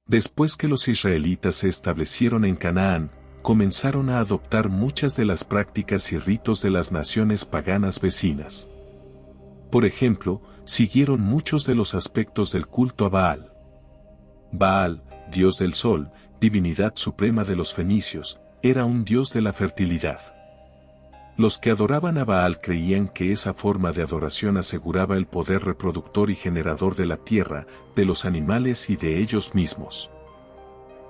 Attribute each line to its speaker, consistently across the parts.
Speaker 1: Después que los israelitas se establecieron en Canaán, comenzaron a adoptar muchas de las prácticas y ritos de las naciones paganas vecinas. Por ejemplo, siguieron muchos de los aspectos del culto a Baal. Baal, dios del sol, divinidad suprema de los fenicios, era un dios de la fertilidad. Los que adoraban a Baal creían que esa forma de adoración aseguraba el poder reproductor y generador de la tierra, de los animales y de ellos mismos.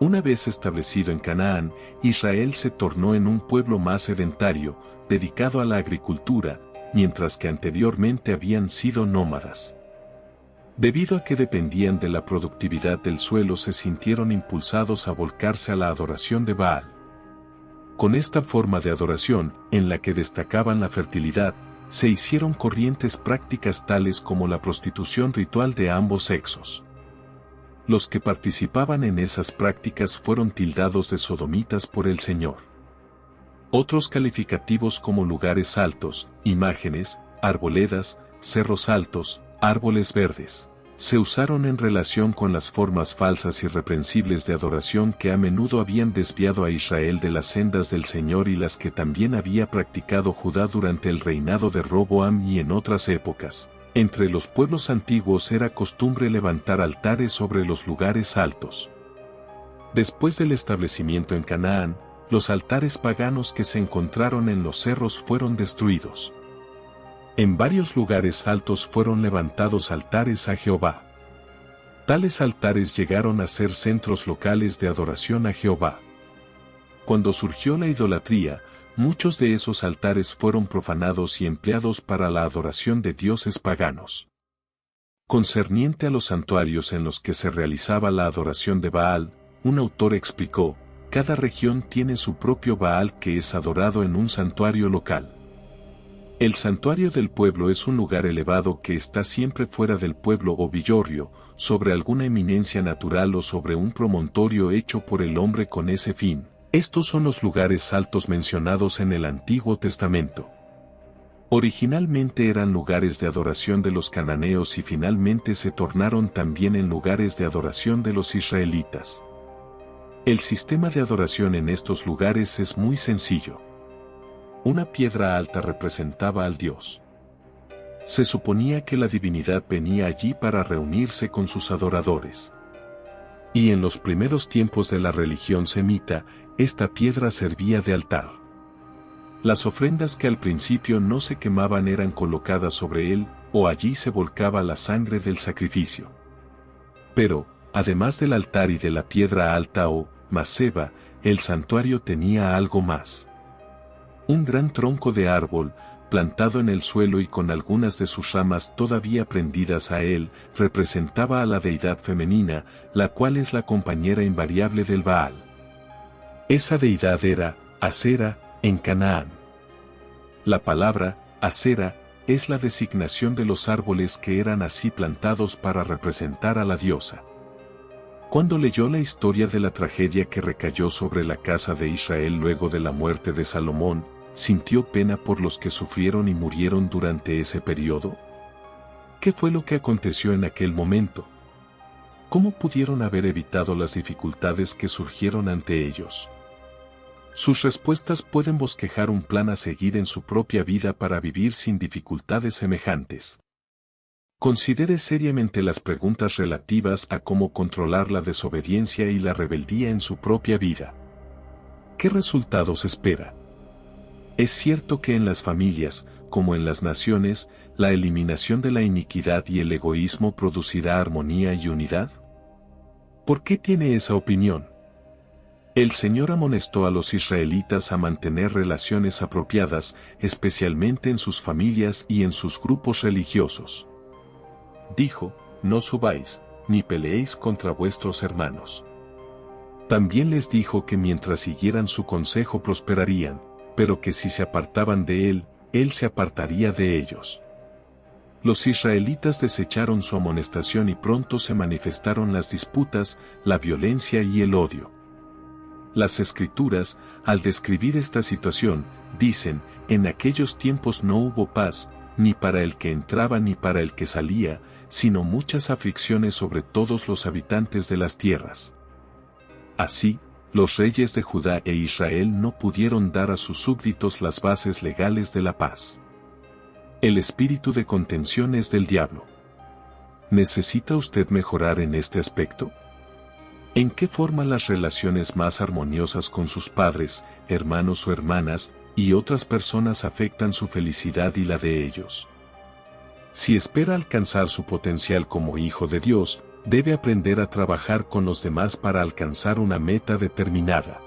Speaker 1: Una vez establecido en Canaán, Israel se tornó en un pueblo más sedentario, dedicado a la agricultura, mientras que anteriormente habían sido nómadas. Debido a que dependían de la productividad del suelo, se sintieron impulsados a volcarse a la adoración de Baal. Con esta forma de adoración, en la que destacaban la fertilidad, se hicieron corrientes prácticas tales como la prostitución ritual de ambos sexos. Los que participaban en esas prácticas fueron tildados de sodomitas por el Señor. Otros calificativos como lugares altos, imágenes, arboledas, cerros altos, árboles verdes, se usaron en relación con las formas falsas y reprensibles de adoración que a menudo habían desviado a Israel de las sendas del Señor y las que también había practicado Judá durante el reinado de Roboam y en otras épocas. Entre los pueblos antiguos era costumbre levantar altares sobre los lugares altos. Después del establecimiento en Canaán, los altares paganos que se encontraron en los cerros fueron destruidos. En varios lugares altos fueron levantados altares a Jehová. Tales altares llegaron a ser centros locales de adoración a Jehová. Cuando surgió la idolatría, muchos de esos altares fueron profanados y empleados para la adoración de dioses paganos. Concerniente a los santuarios en los que se realizaba la adoración de Baal, un autor explicó: cada región tiene su propio Baal que es adorado en un santuario local. El santuario del pueblo es un lugar elevado que está siempre fuera del pueblo o villorrio, sobre alguna eminencia natural o sobre un promontorio hecho por el hombre con ese fin. Estos son los lugares altos mencionados en el Antiguo Testamento. Originalmente eran lugares de adoración de los cananeos y finalmente se tornaron también en lugares de adoración de los israelitas. El sistema de adoración en estos lugares es muy sencillo. Una piedra alta representaba al Dios. Se suponía que la divinidad venía allí para reunirse con sus adoradores. Y en los primeros tiempos de la religión semita, esta piedra servía de altar. Las ofrendas que al principio no se quemaban eran colocadas sobre él, o allí se volcaba la sangre del sacrificio. Pero, además del altar y de la piedra alta o maceba, el santuario tenía algo más. Un gran tronco de árbol, plantado en el suelo y con algunas de sus ramas todavía prendidas a él, representaba a la deidad femenina, la cual es la compañera invariable del Baal. Esa deidad era Asera, en Canaán. La palabra Asera es la designación de los árboles que eran así plantados para representar a la diosa. Cuando leyó la historia de la tragedia que recayó sobre la casa de Israel luego de la muerte de Salomón, ¿sintió pena por los que sufrieron y murieron durante ese periodo? ¿Qué fue lo que aconteció en aquel momento? ¿Cómo pudieron haber evitado las dificultades que surgieron ante ellos? Sus respuestas pueden bosquejar un plan a seguir en su propia vida para vivir sin dificultades semejantes. Considere seriamente las preguntas relativas a cómo controlar la desobediencia y la rebeldía en su propia vida. ¿Qué resultados espera? Es cierto que en las familias, como en las naciones, la eliminación de la iniquidad y el egoísmo producirá armonía y unidad. ¿Por qué tiene esa opinión? El Señor amonestó a los israelitas a mantener relaciones apropiadas, especialmente en sus familias y en sus grupos religiosos. Dijo: no subáis, ni peleéis contra vuestros hermanos. También les dijo que mientras siguieran su consejo prosperarían, pero que si se apartaban de él, él se apartaría de ellos. Los israelitas desecharon su amonestación y pronto se manifestaron las disputas, la violencia y el odio. Las Escrituras, al describir esta situación, dicen: en aquellos tiempos no hubo paz, ni para el que entraba ni para el que salía, sino muchas aflicciones sobre todos los habitantes de las tierras. Así, los reyes de Judá e Israel no pudieron dar a sus súbditos las bases legales de la paz. El espíritu de contención es del diablo. ¿Necesita usted mejorar en este aspecto? ¿En qué forma las relaciones más armoniosas con sus padres, hermanos o hermanas, y otras personas afectan su felicidad y la de ellos? Si espera alcanzar su potencial como hijo de Dios, debe aprender a trabajar con los demás para alcanzar una meta determinada.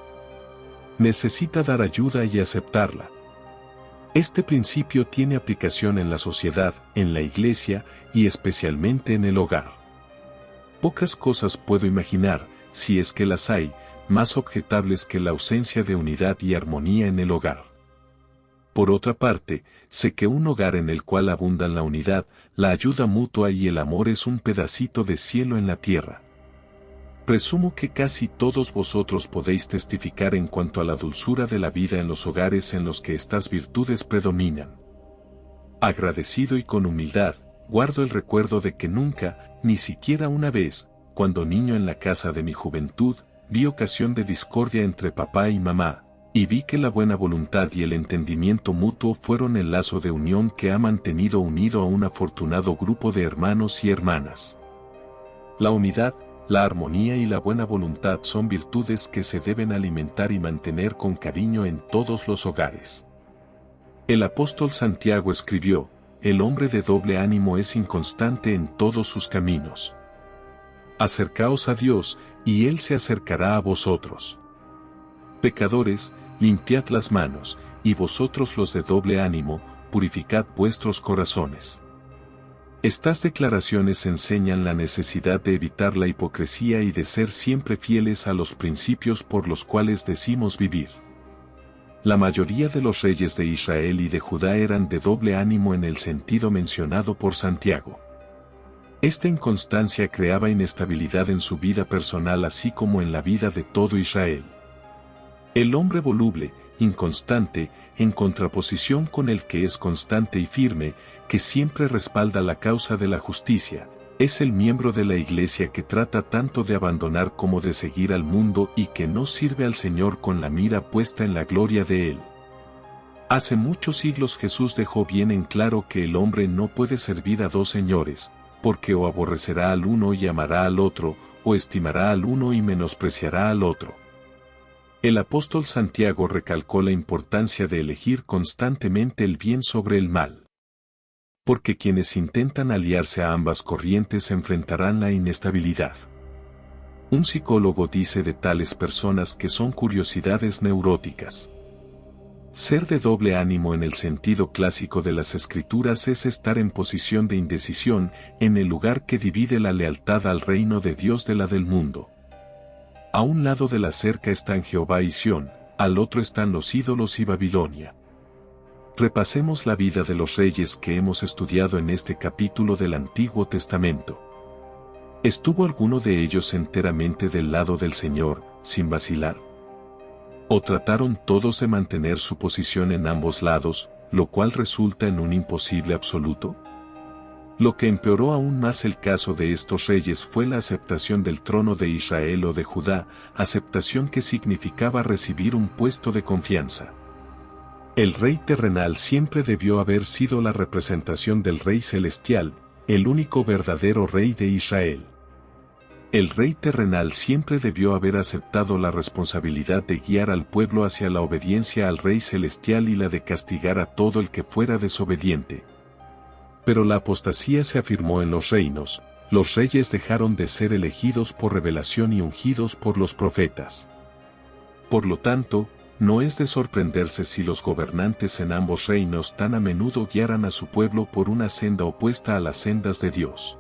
Speaker 1: Necesita dar ayuda y aceptarla. Este principio tiene aplicación en la sociedad, en la iglesia y especialmente en el hogar. Pocas cosas puedo imaginar, si es que las hay, más objetables que la ausencia de unidad y armonía en el hogar. Por otra parte, sé que un hogar en el cual abundan la unidad, la ayuda mutua y el amor es un pedacito de cielo en la tierra. Presumo que casi todos vosotros podéis testificar en cuanto a la dulzura de la vida en los hogares en los que estas virtudes predominan. Agradecido y con humildad, guardo el recuerdo de que nunca, ni siquiera una vez, cuando niño en la casa de mi juventud, vi ocasión de discordia entre papá y mamá, y vi que la buena voluntad y el entendimiento mutuo fueron el lazo de unión que ha mantenido unido a un afortunado grupo de hermanos y hermanas. La unidad, la armonía y la buena voluntad son virtudes que se deben alimentar y mantener con cariño en todos los hogares. El apóstol Santiago escribió: el hombre de doble ánimo es inconstante en todos sus caminos. Acercaos a Dios, y Él se acercará a vosotros. Pecadores, limpiad las manos, y vosotros los de doble ánimo, purificad vuestros corazones. Estas declaraciones enseñan la necesidad de evitar la hipocresía y de ser siempre fieles a los principios por los cuales decimos vivir. La mayoría de los reyes de Israel y de Judá eran de doble ánimo en el sentido mencionado por Santiago. Esta inconstancia creaba inestabilidad en su vida personal así como en la vida de todo Israel. El hombre voluble, inconstante, en contraposición con el que es constante y firme, que siempre respalda la causa de la justicia, es el miembro de la iglesia que trata tanto de abandonar como de seguir al mundo y que no sirve al Señor con la mira puesta en la gloria de Él. Hace muchos siglos Jesús dejó bien en claro que el hombre no puede servir a dos señores, porque o aborrecerá al uno y amará al otro, o estimará al uno y menospreciará al otro. El apóstol Santiago recalcó la importancia de elegir constantemente el bien sobre el mal. Porque quienes intentan aliarse a ambas corrientes enfrentarán la inestabilidad. Un psicólogo dice de tales personas que son curiosidades neuróticas. Ser de doble ánimo en el sentido clásico de las escrituras es estar en posición de indecisión en el lugar que divide la lealtad al reino de Dios de la del mundo. A un lado de la cerca están Jehová y Sión, al otro están los ídolos y Babilonia. Repasemos la vida de los reyes que hemos estudiado en este capítulo del Antiguo Testamento. ¿Estuvo alguno de ellos enteramente del lado del Señor, sin vacilar? ¿O trataron todos de mantener su posición en ambos lados, lo cual resulta en un imposible absoluto? Lo que empeoró aún más el caso de estos reyes fue la aceptación del trono de Israel o de Judá, aceptación que significaba recibir un puesto de confianza. El rey terrenal siempre debió haber sido la representación del rey celestial, el único verdadero rey de Israel. El rey terrenal siempre debió haber aceptado la responsabilidad de guiar al pueblo hacia la obediencia al rey celestial y la de castigar a todo el que fuera desobediente. Pero la apostasía se afirmó en los reinos, los reyes dejaron de ser elegidos por revelación y ungidos por los profetas. Por lo tanto, no es de sorprenderse si los gobernantes en ambos reinos tan a menudo guiaran a su pueblo por una senda opuesta a las sendas de Dios.